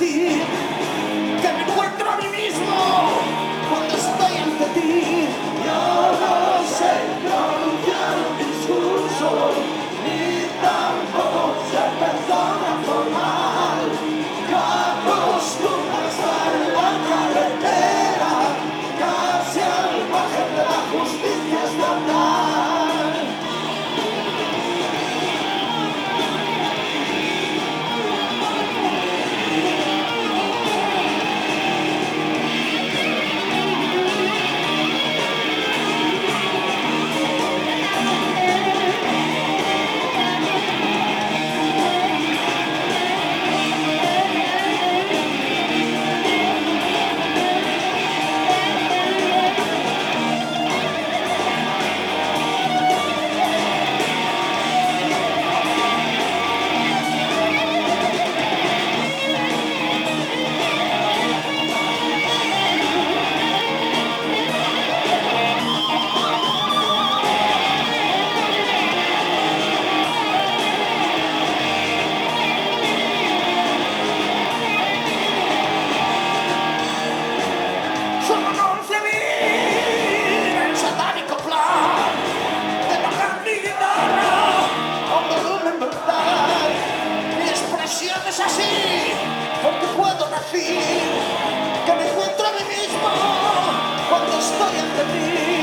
decir que me encuentro a mí mismo cuando estoy ante ti. Yo no sé pronunciar un discurso, ni tampoco ser persona formal. Yo acostumbro a estar en la carretera, casi al margen de la justicia estatal. Solo concebir el satánico plan de tocar mi guitarra a un volumen brutal. Mi expresión es así porque puedo decir que me encuentro a mí mismo cuando estoy ante ti.